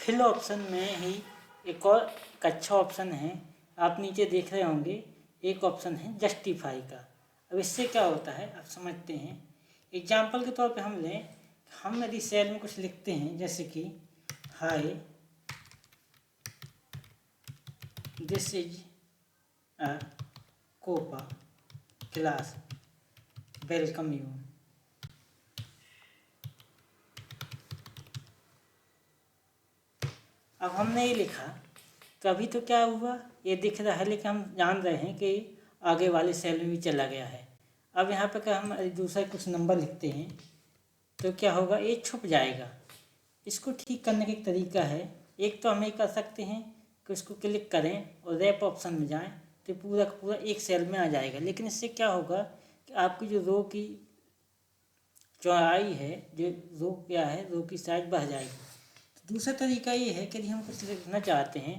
Fill option में ही एक और अच्छा ऑप्शन है, आप नीचे देख रहे होंगे, एक ऑप्शन है जस्टिफाई का। अब इससे क्या होता है आप समझते हैं। एग्जाम्पल के तौर पे हम लें, हम यदि सेल में कुछ लिखते हैं जैसे कि hi this is a COPA class welcome you. अब हमने ये लिखा तो अभी तो क्या हुआ, ये दिख रहा है, लेकिन हम जान रहे हैं कि आगे वाले सेल में भी चला गया है। अब यहाँ पर क्या हम दूसरा कुछ नंबर लिखते हैं तो क्या होगा, ये छुप जाएगा। इसको ठीक करने का एक तरीका है, एक तो हम ये कर सकते हैं कि उसको क्लिक करें और रैप ऑप्शन में जाएं तो पूरा का पूरा एक सेल में आ जाएगा। लेकिन इससे क्या होगा कि आपकी जो रो की चौड़ाई है, जो रो क्या है, रो की साइज बढ़ जाएगी। तो दूसरा तरीका ये है कि यदि हम कुछ लिखना चाहते हैं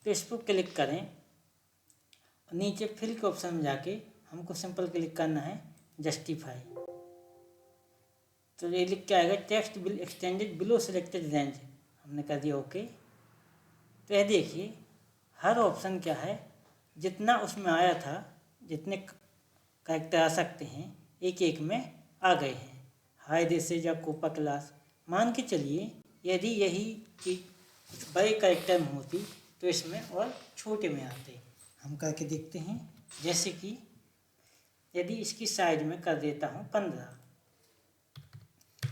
तो इस पर क्लिक करें और नीचे फिल के ऑप्शन में जाके हमको सिंपल क्लिक करना है जस्टिफाई। तो ये लिख के आएगा text will extended below selected range, हमने कर दिया ओके। तो यह देखिए हर ऑप्शन क्या है, जितना उसमें आया था, जितने कैरेक्टर आ सकते हैं एक एक में आ गए हैं। Hi this is a COPA class, मान के चलिए यदि यही चीज़ कुछ बड़े कैरेक्टर में होती तो इसमें और छोटे में आते। हम करके देखते हैं, जैसे कि यदि इसकी साइज में कर देता हूँ 15,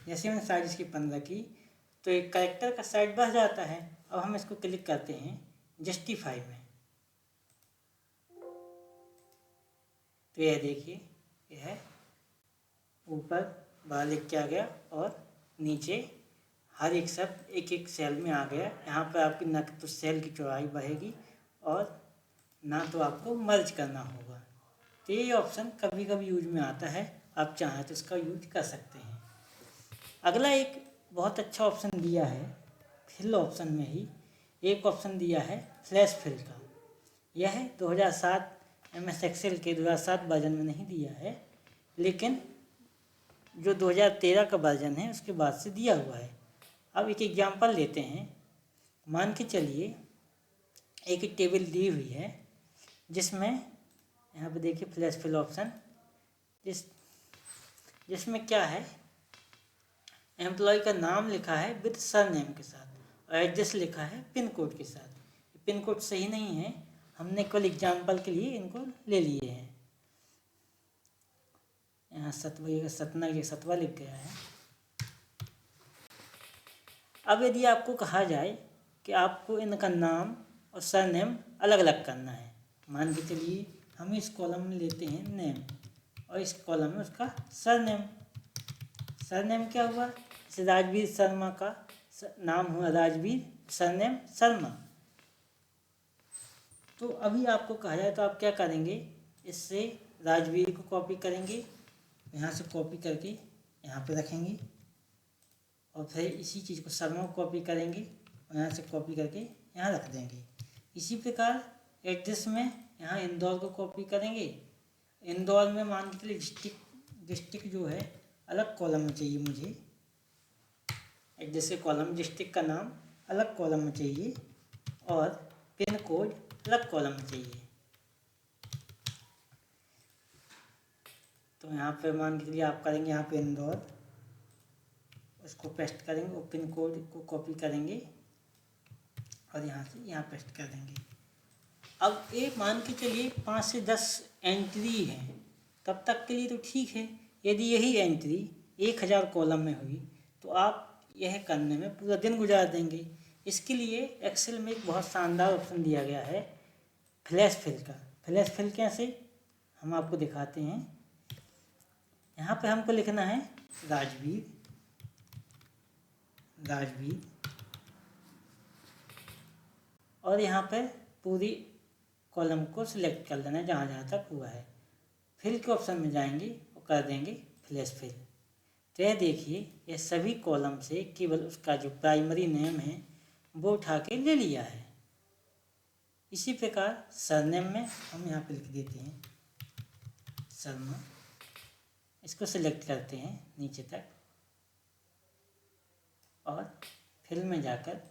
जैसे मैंने साइज इसकी 15 की तो एक कैरेक्टर का साइज बढ़ जाता है। अब हम इसको क्लिक करते हैं जस्टिफाई में, तो यह देखिए यह ऊपर बाहर लिख के आ गया और नीचे हर एक शब्द एक एक सेल में आ गया। यहाँ पर आपकी न तो सेल की चौड़ाई बढ़ेगी और ना तो आपको मर्ज करना होगा। तो ये ऑप्शन कभी कभी यूज में आता है, आप चाहें तो इसका यूज कर सकते हैं। अगला एक बहुत अच्छा ऑप्शन दिया है फिल ऑप्शन में ही, एक ऑप्शन दिया है फ्लैश फिल का। यह 2007 MS एक्सेल के 2007 वर्जन में नहीं दिया है, लेकिन जो 2013 का वर्जन है उसके बाद से दिया हुआ है। अब एक एग्जांपल लेते हैं, मान के चलिए एक टेबल दी हुई है जिसमें यहाँ पे देखिए फ्लैश फिल ऑप्शन, जिसमें क्या है, एम्प्लॉय का नाम लिखा है विद सरनेम के साथ और एड्रेस लिखा है पिन कोड के साथ। पिन कोड सही नहीं है, हमने केवल एग्जाम्पल के लिए इनको ले लिए हैं। यहाँ सतवा लिख गया है। अब यदि आपको कहा जाए कि आपको इनका नाम और सरनेम अलग अलग करना है, मान के चलिए हम इस कॉलम में लेते हैं नेम और इस कॉलम में उसका सरनेम। सरनेम क्या हुआ, जैसे राजवीर शर्मा का नाम हुआ राजवीर, सरनेम शर्मा। तो अभी आपको कहा जाए तो आप क्या करेंगे, इससे राजवीर को कॉपी करेंगे, यहाँ से कॉपी करके यहाँ पे रखेंगे और फिर इसी चीज़ को शर्मा को कॉपी करेंगे और यहाँ से कॉपी करके यहाँ रख देंगे। इसी प्रकार एड्रेस में यहाँ इंदौर को कॉपी करेंगे, इंदौर में मान के चलिए डिस्ट्रिक्ट जो है अलग कॉलम में चाहिए मुझे, एड्रेस के कॉलम डिस्ट्रिक्ट का नाम अलग कॉलम में चाहिए और पिन कोड अलग कॉलम में चाहिए। तो यहाँ पे मान के चलिए आप करेंगे यहाँ पे इंदौर, उसको पेस्ट करेंगे और पिन कोड को कॉपी करेंगे और यहाँ से यहाँ पेस्ट कर देंगे। अब ये मान के चलिए 5 से 10 एंट्री हैं, तब तक के लिए तो ठीक है। यदि यही एंट्री 1000 कॉलम में हुई तो आप यह करने में पूरा दिन गुजार देंगे। इसके लिए एक्सेल में एक बहुत शानदार ऑप्शन दिया गया है फ्लैश फिल का। फ्लैश फिल कैसे, हम आपको दिखाते हैं। यहाँ पे हमको लिखना है राजवीर और यहाँ पर पूरी कॉलम को सिलेक्ट कर लेना जहाँ जहाँ तक हुआ है। फिल के ऑप्शन में जाएंगे और कर देंगे फ्लैश फिल। तो यह देखिए यह सभी कॉलम से केवल उसका जो प्राइमरी नेम है वो उठा के ले लिया है। इसी प्रकार सरनेम में हम यहाँ पे लिख देते हैं शर्मा, इसको सिलेक्ट करते हैं नीचे तक और फिल में जाकर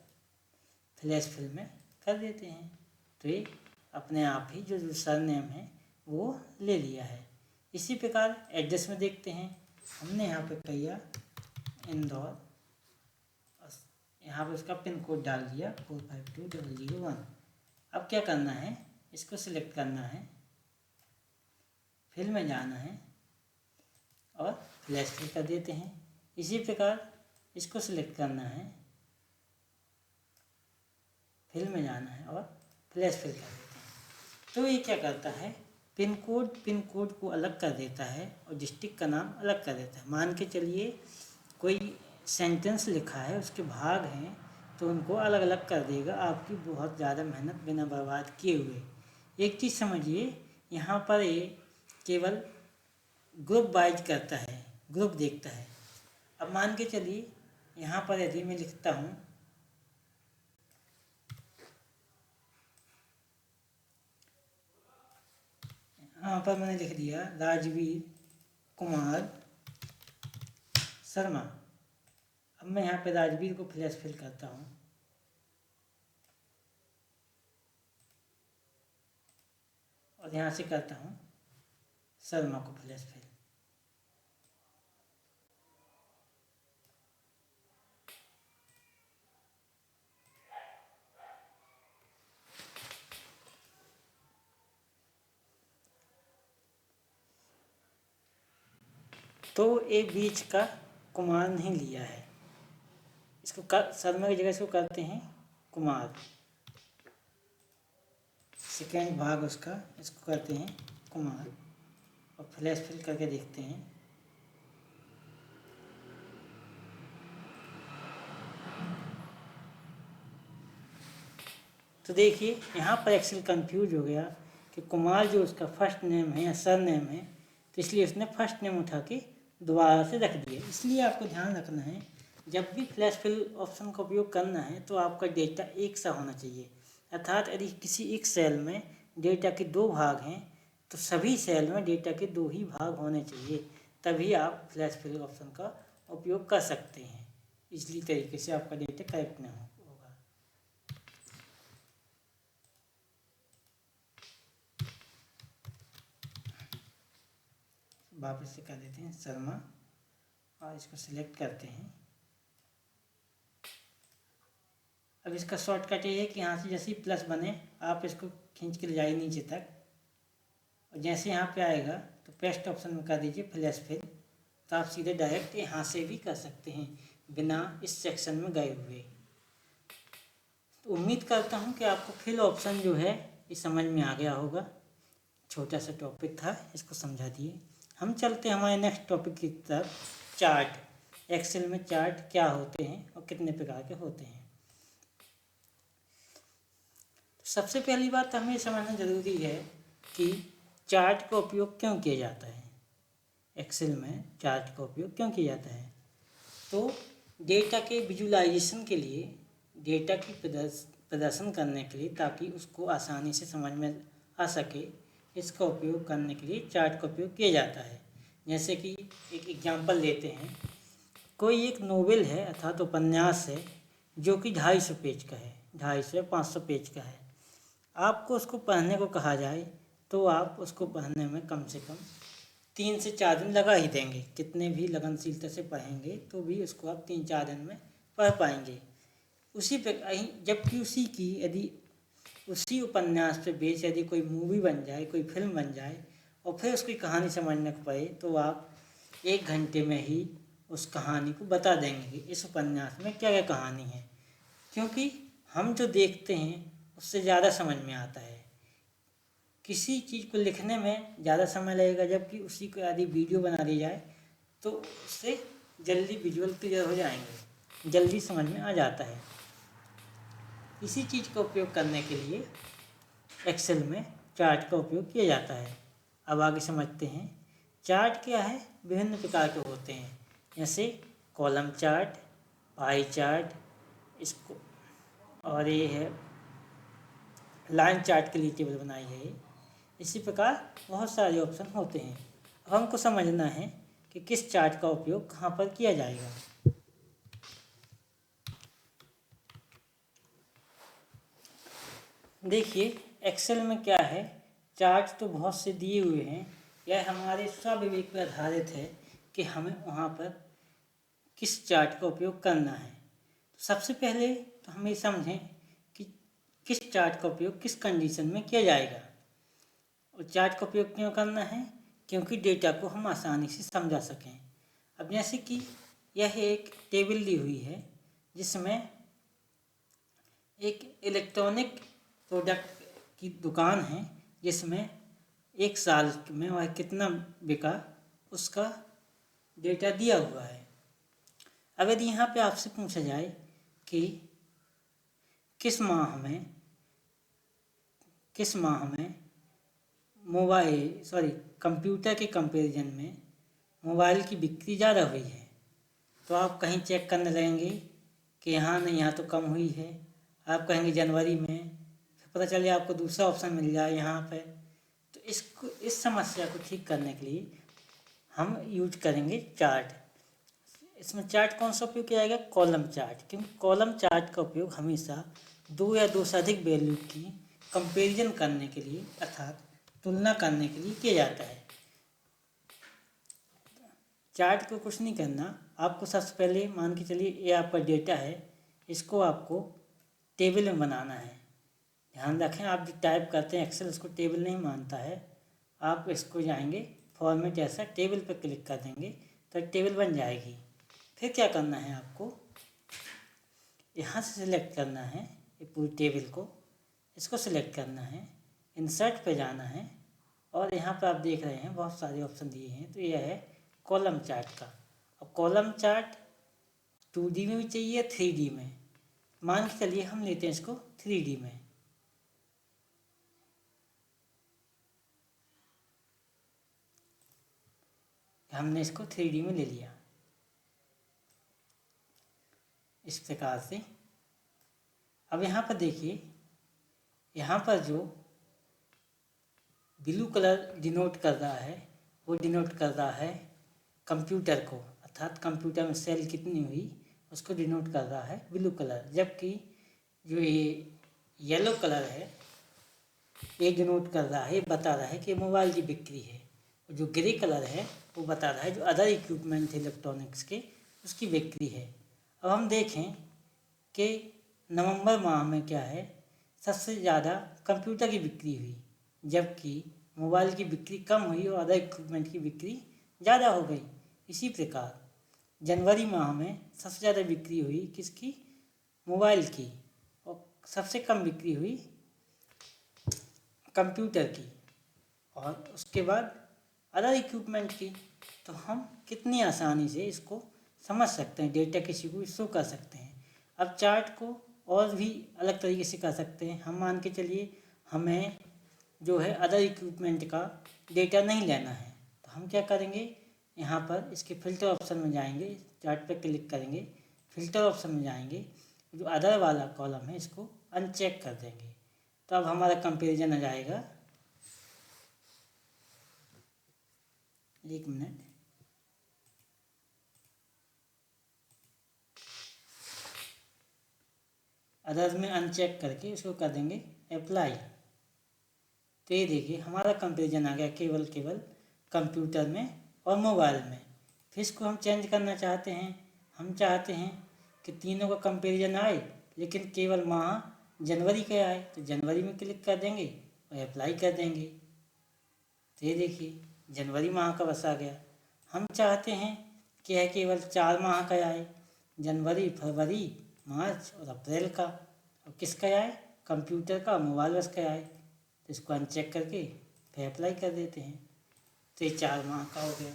फ्लैश फिल में कर देते हैं। तो ये अपने आप ही जो सरनेम है वो ले लिया है। इसी प्रकार एड्रेस में देखते हैं, हमने यहाँ पे किया इंदौर, यहाँ पे उसका पिन कोड डाल दिया 452001। अब क्या करना है, इसको सिलेक्ट करना है, फिल में जाना है और फ्लैश फिल कर देते हैं। इसी प्रकार इसको सिलेक्ट करना है, फिल में जाना है और फ्लैश फिल कर देते हैं। तो ये क्या करता है, पिन कोड को अलग कर देता है और डिस्ट्रिक्ट का नाम अलग कर देता है। मान के चलिए कोई सेंटेंस लिखा है, उसके भाग हैं, तो उनको अलग अलग कर देगा, आपकी बहुत ज़्यादा मेहनत बिना बर्बाद किए हुए। एक चीज़ समझिए, यहाँ पर ये केवल ग्रुप वाइज करता है, ग्रुप देखता है। अब मान के चलिए यहाँ पर यदि मैं लिखता हूँ यहाँ पर मैंने लिख दिया राजवीर कुमार शर्मा। अब मैं यहाँ पे राजवीर को फ्लैश फिल करता हूँ और यहाँ से करता हूँ शर्मा को फ्लैश फिल। तो एक बीच का कुमार नहीं लिया है, इसको शर्मा की जगह इसको करते हैं कुमार। सेकेंड भाग उसका, इसको करते हैं कुमार और फ्लैश फिल करके देखते हैं। तो देखिए यहाँ पर एक्सेल कंफ्यूज हो गया कि कुमार जो उसका फर्स्ट नेम है या सर नेम है, तो इसलिए उसने फर्स्ट नेम उठा के दोबारा से रख दिया। इसलिए आपको ध्यान रखना है, जब भी फ्लैश फिल ऑप्शन का उपयोग करना है तो आपका डेटा एक सा होना चाहिए। अर्थात यदि किसी एक सेल में डेटा के 2 भाग हैं तो सभी सेल में डेटा के 2 ही भाग होने चाहिए, तभी आप फ्लैश फिल ऑप्शन का उपयोग कर सकते हैं। इसलिए तरीके से आपका डेटा करेक्ट नहीं होगा। वापस से कर देते हैं शर्मा और इसको सिलेक्ट करते हैं। अब इसका शॉर्टकट ये है कि यहाँ से जैसे ही प्लस बने आप इसको खींच के ले जाइए नीचे तक, और जैसे यहाँ पे आएगा तो पेस्ट ऑप्शन में कर दीजिए फ्लैश फिल, तो आप सीधे डायरेक्ट यहाँ से भी कर सकते हैं बिना इस सेक्शन में गए हुए। तो उम्मीद करता हूँ कि आपको फिल ऑप्शन जो है ये समझ में आ गया होगा। छोटा सा टॉपिक था, इसको समझा दिए। हम चलते हैं हमारे नेक्स्ट टॉपिक की तरफ, चार्ट। एक्सेल में चार्ट क्या होते हैं और कितने प्रकार के होते हैं। तो सबसे पहली बात हमें समझना ज़रूरी है कि चार्ट का उपयोग क्यों किया जाता है। एक्सेल में चार्ट का उपयोग क्यों किया जाता है, तो डेटा के विजुलाइजेशन के लिए, डेटा की प्रदर्शन करने के लिए, ताकि उसको आसानी से समझ में आ सके, इसका उपयोग करने के लिए चार्ट का उपयोग किया जाता है। जैसे कि एक एग्जांपल लेते हैं, कोई एक नोवेल है अर्थात उपन्यास है जो कि 250 पेज का है, 250 या 500 पेज का है। आपको उसको पढ़ने को कहा जाए तो आप उसको पढ़ने में कम से कम 3 से 4 दिन लगा ही देंगे। कितने भी लगनशीलता से पढ़ेंगे तो भी उसको आप 3-4 दिन में पढ़ पाएंगे। उसी पे जबकि उसी उपन्यास पे बेस यदि कोई मूवी बन जाए, कोई फिल्म बन जाए और फिर उसकी कहानी समझने को पड़े, तो आप 1 घंटे में ही उस कहानी को बता देंगे कि इस उपन्यास में क्या क्या कहानी है। क्योंकि हम जो देखते हैं उससे ज़्यादा समझ में आता है। किसी चीज़ को लिखने में ज़्यादा समय लगेगा, जबकि उसी को यदि वीडियो बना दी जाए तो उससे जल्दी विजुअल क्लियर हो जाएंगे, जल्दी समझ में आ जाता है। इसी चीज़ का उपयोग करने के लिए एक्सेल में चार्ट का उपयोग किया जाता है। अब आगे समझते हैं चार्ट क्या है। विभिन्न प्रकार के होते हैं, जैसे कॉलम चार्ट, पाई चार्ट, इसको और ये है लाइन चार्ट के लिए टेबल बनाई है। इसी प्रकार बहुत सारे ऑप्शन होते हैं। अब हमको समझना है कि किस चार्ट का उपयोग कहाँ पर किया जाएगा। देखिए एक्सेल में क्या है, चार्ट तो बहुत से दिए हुए हैं, यह हमारे स्वविवेक पर आधारित है कि हमें वहाँ पर किस चार्ट का उपयोग करना है। तो सबसे पहले तो हम ये समझें कि किस चार्ट का उपयोग किस कंडीशन में किया जाएगा। और चार्ट का उपयोग क्यों करना है, क्योंकि डेटा को हम आसानी से समझा सकें। अब जैसे कि यह एक टेबल दी हुई है जिसमें एक इलेक्ट्रॉनिक प्रोडक्ट की दुकान है, जिसमें एक साल में वह कितना बिका उसका डेटा दिया हुआ है। अब यदि यहाँ पे आपसे पूछा जाए कि किस माह में कंप्यूटर के कंपैरिजन में मोबाइल की बिक्री ज़्यादा हुई है, तो आप कहीं चेक करने लगेंगे कि यहाँ नहीं, यहाँ तो कम हुई है। आप कहेंगे जनवरी में, फिर पता चले आपको दूसरा ऑप्शन मिल जाए यहाँ पे। तो इस समस्या को ठीक करने के लिए हम यूज करेंगे चार्ट। इसमें चार्ट कौन सा उपयोग किया जाएगा, कॉलम चार्ट, क्योंकि कॉलम चार्ट का उपयोग हमेशा दो या दो से अधिक वैल्यू की कंपैरिजन करने के लिए अर्थात तुलना करने के लिए किया जाता है। चार्ट को कुछ नहीं करना, आपको सबसे पहले मान के चलिए ये आपका डेटा है, इसको आपको टेबल में बनाना है। ध्यान रखें, आप जो टाइप करते हैं एक्सेल उसको टेबल नहीं मानता है। आप इसको जाएंगे फॉर्मेट ऐसा टेबल पर क्लिक कर देंगे तो टेबल बन जाएगी। फिर क्या करना है, आपको यहाँ से सिलेक्ट करना है ये पूरी टेबल को, इसको सिलेक्ट करना है, इंसर्ट पे जाना है और यहाँ पर आप देख रहे हैं बहुत सारे ऑप्शन दिए हैं। तो यह है कॉलम चार्ट का। अब कॉलम चार्ट 2D में भी चाहिए, 3D में। मान के चलिए हम लेते हैं इसको 3D में। हमने इसको 3D में ले लिया इस प्रकार से। अब यहाँ पर देखिए, यहाँ पर जो ब्लू कलर डिनोट कर रहा है वो डिनोट कर रहा है कंप्यूटर को, अर्थात कंप्यूटर में सेल कितनी हुई उसको डिनोट कर रहा है ब्लू कलर। जबकि जो ये येलो कलर है ये डिनोट कर रहा है, ये बता रहा है कि मोबाइल की बिक्री है। और जो ग्रे कलर है वो बता रहा है जो अदर इक्विपमेंट थे इलेक्ट्रॉनिक्स के उसकी बिक्री है। अब हम देखें कि नवंबर माह में क्या है, सबसे ज़्यादा कंप्यूटर की बिक्री हुई, जबकि मोबाइल की बिक्री कम हुई और अदर इक्विपमेंट की बिक्री ज़्यादा हो गई। इसी प्रकार जनवरी माह में सबसे ज़्यादा बिक्री हुई किसकी, मोबाइल की, और सबसे कम बिक्री हुई कंप्यूटर की, और उसके बाद अदर इक्विपमेंट की। तो हम कितनी आसानी से इसको समझ सकते हैं, डेटा किसी को शो कर सकते हैं। अब चार्ट को और भी अलग तरीके से कर सकते हैं। हम मान के चलिए हमें जो है अदर इक्विपमेंट का डेटा नहीं लेना है, तो हम क्या करेंगे, यहाँ पर इसके फिल्टर ऑप्शन में जाएंगे, चार्ट पर क्लिक करेंगे, फिल्टर ऑप्शन में जाएंगे, जो अदर वाला कॉलम है इसको अनचेक कर देंगे। तो अब हमारा कंपेरिजन आ जाएगा। एक मिनट, अदर्स में अनचेक करके इसको कर देंगे अप्लाई। तो ये देखिए हमारा कंपेरिजन आ गया केवल कंप्यूटर में और मोबाइल में। फिर इसको हम चेंज करना चाहते हैं, हम चाहते हैं कि तीनों का कंपेरिजन आए लेकिन केवल माह जनवरी का आए, तो जनवरी में क्लिक कर देंगे और अप्लाई कर देंगे। तो ये देखिए जनवरी माह का बस आ गया। हम चाहते हैं कि यह केवल 4 माह का आए, जनवरी, फरवरी, मार्च और अप्रैल का। और किसका आए, कंप्यूटर का, मोबाइल बस का आए। तो इसको अनचेक करके फिर अप्लाई कर देते हैं, तो ये 4 माह का हो गया।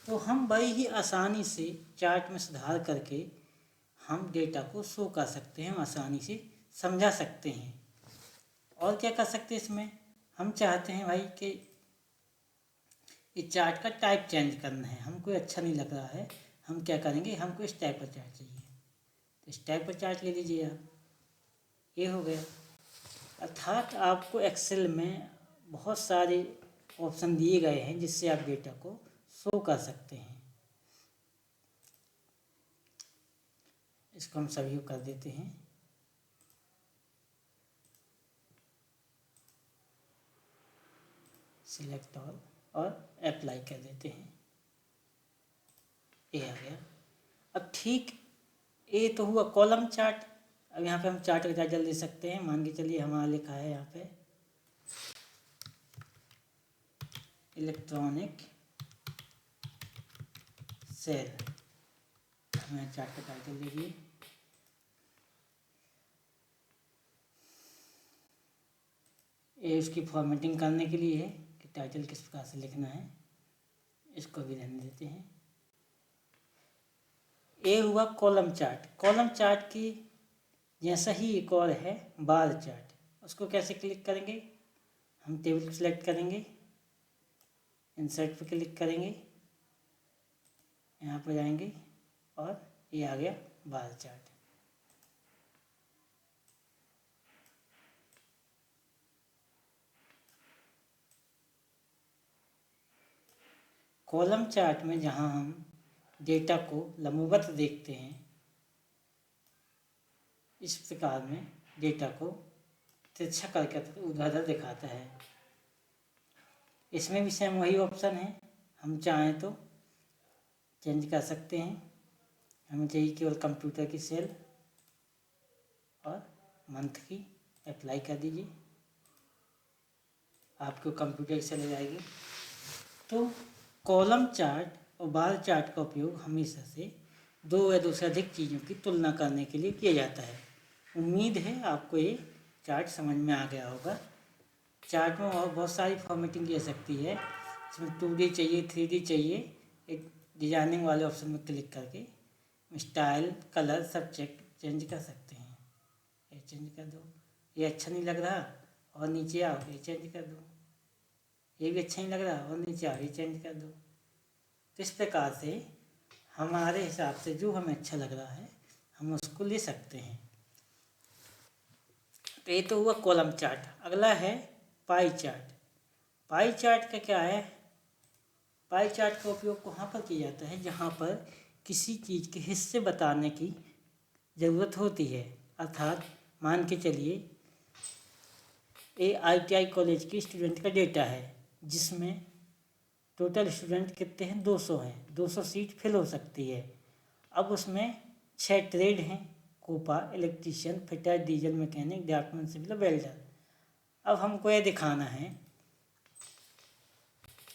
तो हम बड़ी ही आसानी से चार्ट में सुधार करके हम डेटा को शो कर सकते हैं, आसानी से समझा सकते हैं। और क्या कर सकते हैं इसमें, हम चाहते हैं भाई कि ये चार्ट का टाइप चेंज करना है, हमको अच्छा नहीं लग रहा है, हम क्या करेंगे, हमको इस टाइप का चार्ट चाहिए, तो इस टाइप का चार्ट ले लीजिए आप। ये हो गया। अर्थात आपको एक्सेल में बहुत सारे ऑप्शन दिए गए हैं जिससे आप डेटा को शो कर सकते हैं। इसको हम सभी को कर देते हैं। सिलेक्ट ऑल और अप्लाई कर देते हैं। ये आ गया। अब ठीक ये तो हुआ कॉलम चार्ट। अब यहाँ पे हम चार्ट का टाइटल दे सकते हैं। मान के चलिए हमारा लिखा है यहाँ पे इलेक्ट्रॉनिक सेल। हमें चार्ट का टाइटल दीजिए। ये उसकी फॉर्मेटिंग करने के लिए है कि टाइटल किस प्रकार से लिखना है। इसको भी रहने देते हैं। ये हुआ कॉलम चार्ट। कॉलम चार्ट की जैसा ही एक और है बार चार्ट। उसको कैसे क्लिक करेंगे? हम टेबल को सिलेक्ट करेंगे, इंसर्ट पे क्लिक करेंगे, यहाँ पर जाएंगे और ये आ गया बार चार्ट। कॉलम चार्ट में जहाँ हम डेटा को लंबवत देखते हैं, इस प्रकार में डेटा को तिरछा करके उधर दिखाता है। इसमें भी सेम वही ऑप्शन है। हम चाहें तो चेंज कर सकते हैं। हमें चाहिए केवल कंप्यूटर की सेल और मंथ की। अप्लाई कर दीजिए, आपको कंप्यूटर की सेल आ जाएगी। तो कॉलम चार्ट और बार चार्ट का उपयोग हमेशा से दो या दो से अधिक चीज़ों की तुलना करने के लिए किया जाता है। उम्मीद है आपको ये चार्ट समझ में आ गया होगा। चार्ट में और बहुत सारी फॉर्मेटिंग की जा सकती है। इसमें 2D चाहिए, 3D चाहिए। एक डिजाइनिंग वाले ऑप्शन में क्लिक करके स्टाइल, कलर सब चेंज कर सकते हैं। ये चेंज कर दो, ये अच्छा नहीं लग रहा और नीचे आओ, ये चेंज कर दो। ये भी अच्छा नहीं लग रहा और नीचे आओ, ये चेंज कर दो। तो इस प्रकार से हमारे हिसाब से जो हमें अच्छा लग रहा है हम उसको ले सकते हैं। तो ये तो हुआ कॉलम चार्ट। अगला है पाई चार्ट। पाई चार्ट का क्या है? पाई चार्ट का उपयोग वहाँ पर किया जाता है जहाँ पर किसी चीज़ के हिस्से बताने की ज़रूरत होती है। अर्थात मान के चलिए ये ITI कॉलेज के स्टूडेंट का डेटा है जिसमें टोटल स्टूडेंट कितने हैं? 200 हैं। 200 सीट फिल हो सकती है। अब उसमें 6 ट्रेड हैं, COPA, electrician, fitter, diesel mechanic, draftman, civil, welder. अब हमको यह दिखाना है,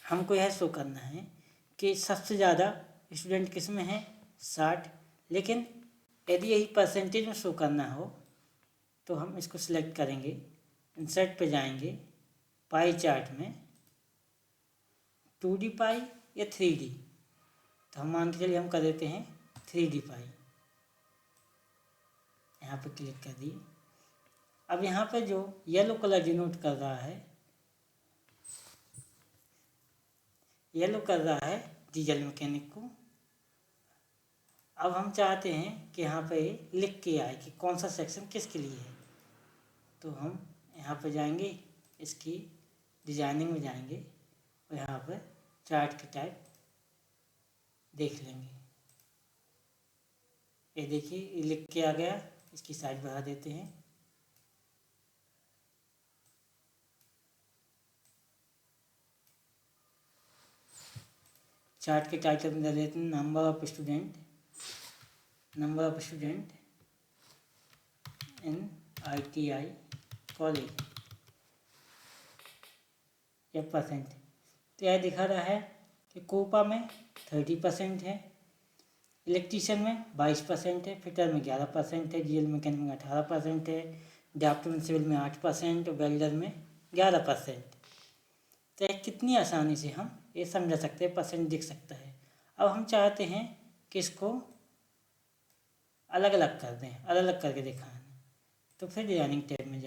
हमको यह शो करना है कि सबसे ज़्यादा स्टूडेंट किस में है? 60। लेकिन यदि यही परसेंटेज में शो करना हो तो हम इसको सिलेक्ट करेंगे, इंसर्ट पे जाएंगे, पाई चार्ट में 2D पाई या 3D। तो हम मान के चलिए हम कर देते हैं 3D पाई। यहाँ पे क्लिक कर दिए। अब यहाँ पे जो येलो कलर डिनोट कर रहा है, येलो कर रहा है डीजल मैकेनिक को। अब हम चाहते हैं कि यहाँ पे लिख के आए कि कौन सा सेक्शन किसके लिए है। तो हम यहाँ पे जाएंगे, इसकी डिजाइनिंग में जाएंगे और यहाँ पर चार्ट की टाइप देख लेंगे। ये देखिए ये लिख के आ गया। इसकी साइज बढ़ा देते हैं। चार्ट के टाइटल में दे देते हैं number of student in ITI college या परसेंट। तो यह दिखा रहा है कि कोपा में 30% है, इलेक्ट्रीशियन में 22% है, फिटर में 11% है, डीजल मैकेनिक में 18% है, ड्राफ्टमैन सिविल में 8% और वेल्डर में 11%। तो यह कितनी आसानी से हम ये समझ सकते हैं, परसेंट दिख सकता है। अब हम चाहते हैं कि इसको अलग अलग कर दें, अलग अलग करके दिखाएं। तो फिर डिजाइनिंग टैब में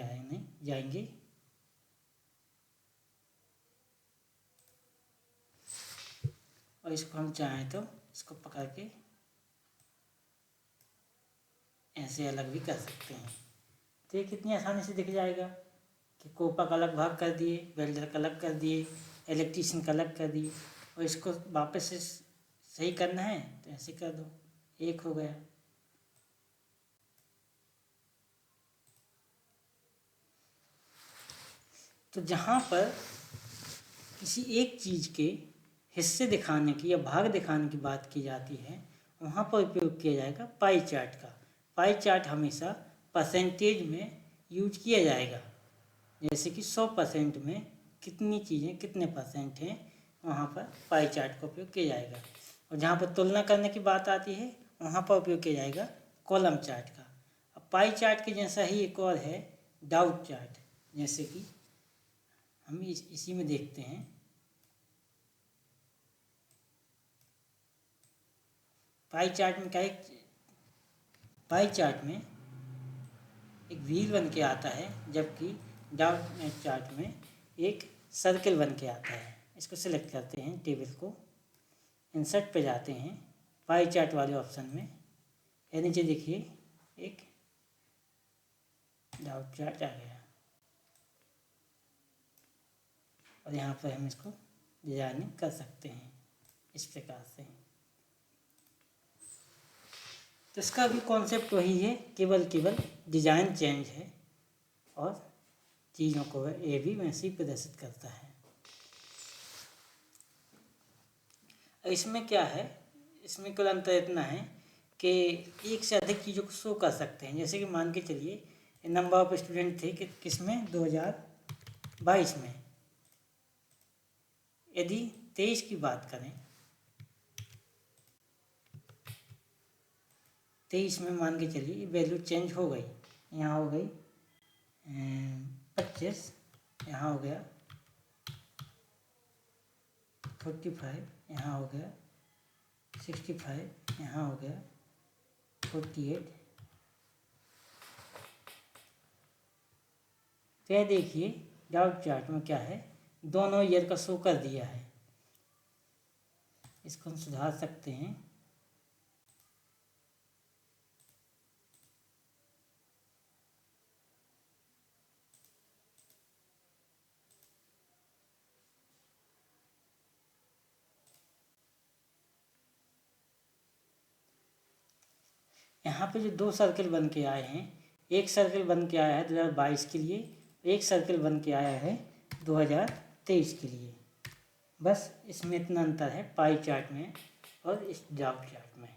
जाएंगे और इसको हम चाहें तो इसको पकड़ के ऐसे अलग भी कर सकते हैं। तो ये कितनी आसानी से दिख जाएगा कि कोपा का अलग भाग कर दिए, वेल्डर का अलग कर दिए, इलेक्ट्रीशियन का अलग कर दिए। और इसको वापस से सही करना है तो ऐसे कर दो, एक हो गया। तो जहाँ पर किसी एक चीज़ के हिस्से दिखाने की या भाग दिखाने की बात की जाती है, वहाँ पर उपयोग किया जाएगा पाई चार्ट का। पाई चार्ट हमेशा परसेंटेज में यूज किया जाएगा, जैसे कि 100% में कितनी चीज़ें कितने परसेंट हैं, वहाँ पर पाई चार्ट का उपयोग किया जाएगा। और जहाँ पर तुलना करने की बात आती है, वहाँ पर उपयोग किया जाएगा कॉलम चार्ट का। अब पाई चार्ट के जैसा ही एक और है डाउट चार्ट, जैसे कि हम इसी में देखते हैं। पाई चार्ट में क्या है, पाई चार्ट में एक व्हील बन के आता है, जबकि डाउट चार्ट में एक सर्कल बन के आता है। इसको सिलेक्ट करते हैं, टेबल को इंसर्ट पे जाते हैं, पाई चार्ट वाले ऑप्शन में, या नीचे देखिए एक डाउट चार्ट आ गया। और यहाँ पर हम इसको डिजाइनिंग कर सकते हैं इस प्रकार से। तो इसका भी कॉन्सेप्ट वही है, केवल डिजाइन चेंज है और चीज़ों को ये भी वैसे ही प्रदर्शित करता है। इसमें क्या है, इसमें कुल अंतर इतना है कि एक से अधिक चीज़ों को शो कर सकते हैं। जैसे कि मान के चलिए नंबर ऑफ स्टूडेंट थे कि किसमें 2022 में, यदि 23 की बात करें, 23 में मान के चलिए वैल्यू चेंज हो गई, यहाँ हो गई 25, यहाँ हो गया 45, यहाँ हो गया 65, यहाँ हो गया 48। तो यह देखिए डाउट चार्ट में क्या है, दोनों ईयर का शो कर दिया है। इसको हम सुधार सकते हैं। यहाँ पे जो दो सर्कल बन के आए हैं, एक सर्कल बन के आया है 2022 के लिए, एक सर्कल बन के आया है 2023 के लिए। बस इसमें इतना अंतर है पाई चार्ट में और इस डाउट चार्ट में।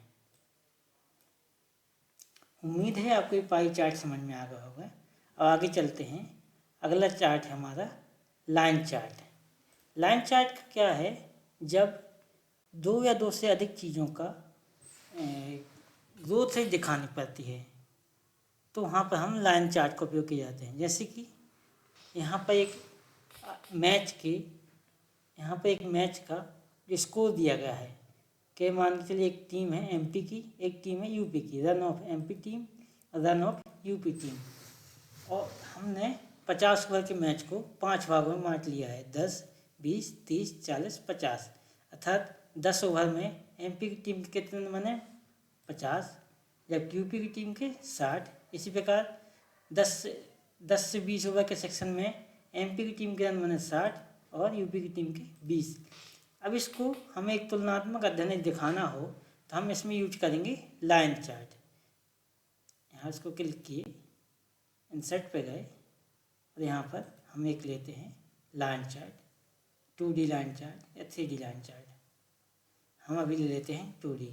उम्मीद है आपको ये पाई चार्ट समझ में आ गया होगा। अब आगे चलते हैं। अगला चार्ट है हमारा लाइन चार्ट। लाइन चार्ट का क्या है, जब दो या दो से अधिक चीज़ों का ग्रोथ रेट दिखानी पड़ती है, तो वहाँ पर हम लाइन चार्ट का उपयोग किए जाते हैं। जैसे कि यहाँ पर एक मैच का स्कोर दिया गया है कि मान के चलिए एक टीम है एमपी की, एक टीम है यूपी की, run of MP team, run of UP team. और हमने 50 ओवर के मैच को 5 भागों में बांट लिया है, 10, 20, 30, 40, 50। अर्थात 10 ओवर में एमपी की टीम के कितने रन बने, 50, जबकि यूपी की टीम के 60। इसी प्रकार 10 से 20 ओवर के सेक्शन में एमपी की टीम के रन बने 60 और यूपी की टीम के 20। अब इसको हमें एक तुलनात्मक अध्ययन दिखाना हो तो हम इसमें यूज करेंगे लाइन चार्ट। यहाँ इसको क्लिक किए, इंसर्ट पे गए और यहाँ पर हम एक लेते हैं line chart, 2D line chart या 3D लाइन चार्ट। हम अभी ले लेते हैं 2D।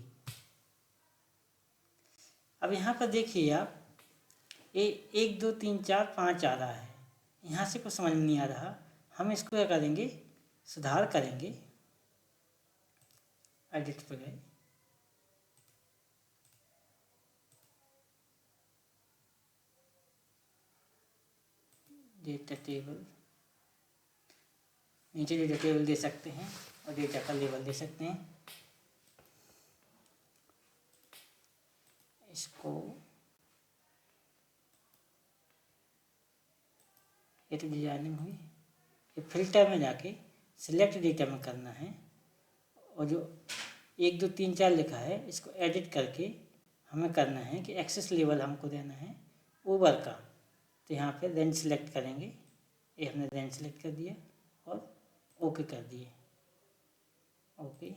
अब यहाँ पर देखिए आप, ये 1 2 3 4 5 आ रहा है, यहाँ से कुछ समझ में नहीं आ रहा। हम इसको क्या करेंगे, सुधार करेंगे। एडिट पे गए, डेटा टेबल, नीचे डेटा टेबल दे सकते हैं और डेटा का लेवल दे सकते हैं। इसको ये तो डिजाइनिंग हुई, ये फिल्टर में जाके सिलेक्ट डेटा में करना है और जो 1 2 3 4 लिखा है इसको एडिट करके हमें करना है कि एक्सेस लेवल हमको देना है ओवर का। तो यहाँ पे रेंज सेलेक्ट करेंगे, ये हमने रेंज सेलेक्ट कर दिया और ओके कर दिए, ओके।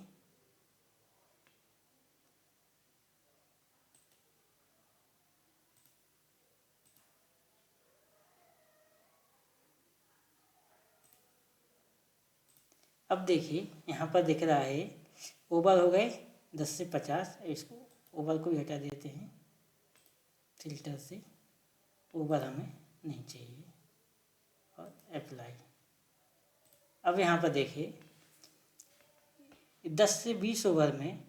अब देखिए यहाँ पर दिख रहा है ओवर हो गए 10 से 50। इसको ओवर को भी हटा देते हैं फिल्टर से, ओवर हमें नहीं चाहिए, और अप्लाई। अब यहाँ पर देखिए 10 से 20 ओवर में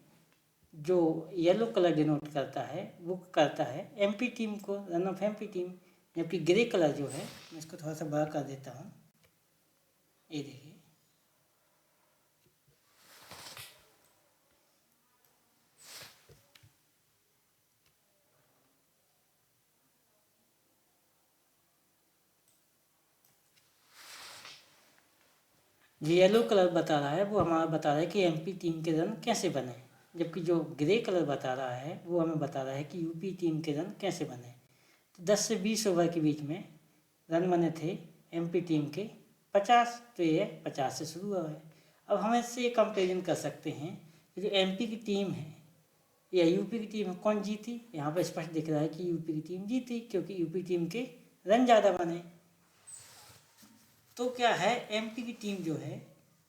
जो येलो कलर डिनोट करता है वो करता है एमपी टीम को, रन ऑफ एमपी टीम। जबकि ग्रे कलर जो है, मैं इसको थोड़ा सा बड़ा कर देता हूँ, ये देखिए जो येलो कलर बता रहा है वो हमारा बता रहा है कि एमपी टीम के रन कैसे बने, जबकि जो ग्रे कलर बता रहा है वो हमें बता रहा है कि यूपी टीम के रन कैसे बने। तो 10 से 20 ओवर के बीच में रन बने थे एमपी टीम के 50, तो ये 50 से शुरू हुआ है। अब हम इससे कंपेरिजन कर सकते हैं कि जो एमपी की टीम है या यूपी की टीम है कौन जीती। यहाँ पर स्पष्ट दिख रहा है कि यूपी की टीम जीती, क्योंकि यूपी टीम के रन ज़्यादा बने। तो क्या है, एमपी की टीम जो है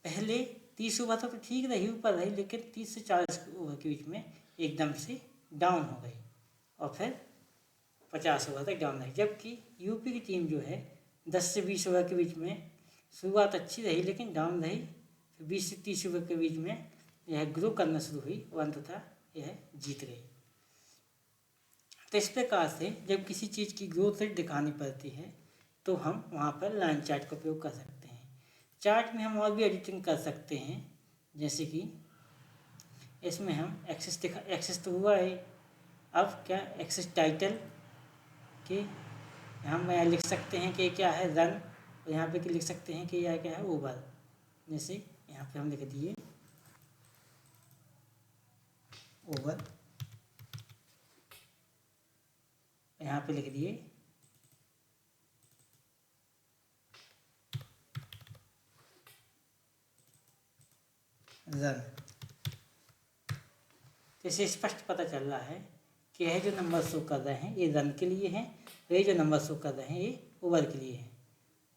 पहले 30 ओवर तक तो ठीक रही, ऊपर रही, लेकिन 30 से 40 ओवर के बीच में एकदम से डाउन हो गई और फिर 50 ओवर तक डाउन रही। जबकि यूपी की टीम जो है 10 से 20 ओवर के बीच में शुरुआत अच्छी रही लेकिन डाउन रही, फिर 20 से 30 ओवर के बीच में यह ग्रो करना शुरू हुई और अंततः यह जीत गई। तो इस प्रकार से जब किसी चीज़ की ग्रोथ रेट दिखानी पड़ती है तो हम वहाँ पर लाइन चार्ट का उपयोग कर सकते हैं। चार्ट में हम और भी एडिटिंग कर सकते हैं, जैसे कि इसमें हम एक्सेस तो हुआ है, अब क्या एक्सेस टाइटल के हम यहाँ लिख सकते हैं कि क्या है रन, और यहाँ पे लिख सकते हैं कि यह क्या है ओवर। जैसे यहाँ पे हम लिख दिए ओवर, यहाँ पे लिख दिए रन। जैसे स्पष्ट पता चल रहा है कि यह जो नंबर शो कर रहे हैं ये रन के लिए हैं, और ये जो नंबर शो कर रहे हैं ये ओवर के लिए हैं।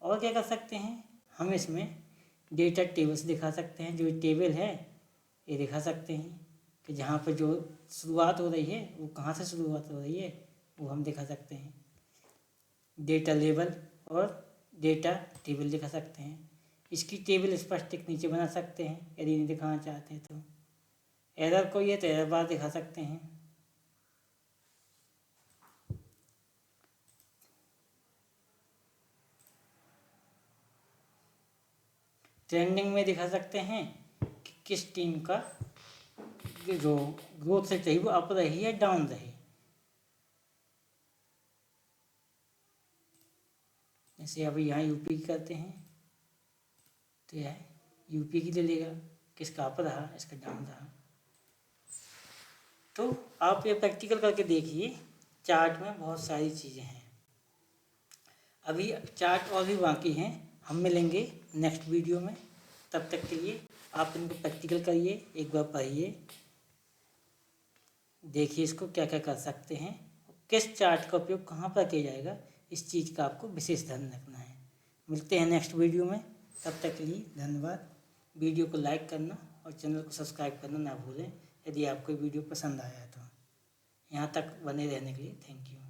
और क्या कर सकते हैं, हम इसमें डेटा टेबल्स दिखा सकते हैं। जो टेबल है ये दिखा सकते हैं कि जहाँ पर जो शुरुआत हो रही है वो कहाँ से शुरुआत हो रही है वो हम दिखा सकते हैं। डेटा लेबल और डेटा टेबल दिखा सकते हैं। इसकी टेबल स्पष्ट एक नीचे बना सकते हैं यदि नहीं दिखाना चाहते हैं तो। एरर कोई है तो एरर बार दिखा सकते हैं। ट्रेंडिंग में दिखा सकते हैं कि किस टीम का जो ग्रोथ से चाहिए वो अप रही है डाउन रही। जैसे अभी यहाँ यूपी की करते हैं तो यह यूपी की ले लेगा, किसका अप रहा इसका डाउन रहा। तो आप ये प्रैक्टिकल करके देखिए, चार्ट में बहुत सारी चीज़ें हैं। अभी चार्ट और भी बाकी हैं, हम मिलेंगे नेक्स्ट वीडियो में। तब तक के लिए आप इनको प्रैक्टिकल करिए, एक बार पढ़िए, देखिए इसको क्या क्या कर सकते हैं, किस चार्ट का उपयोग कहाँ पर किया जाएगा, इस चीज़ का आपको विशेष ध्यान रखना है। मिलते हैं नेक्स्ट वीडियो में, तब तक के लिए धन्यवाद। वीडियो को लाइक करना और चैनल को सब्सक्राइब करना ना भूलें यदि आपको वीडियो पसंद आया तो। यहाँ तक बने रहने के लिए थैंक यू।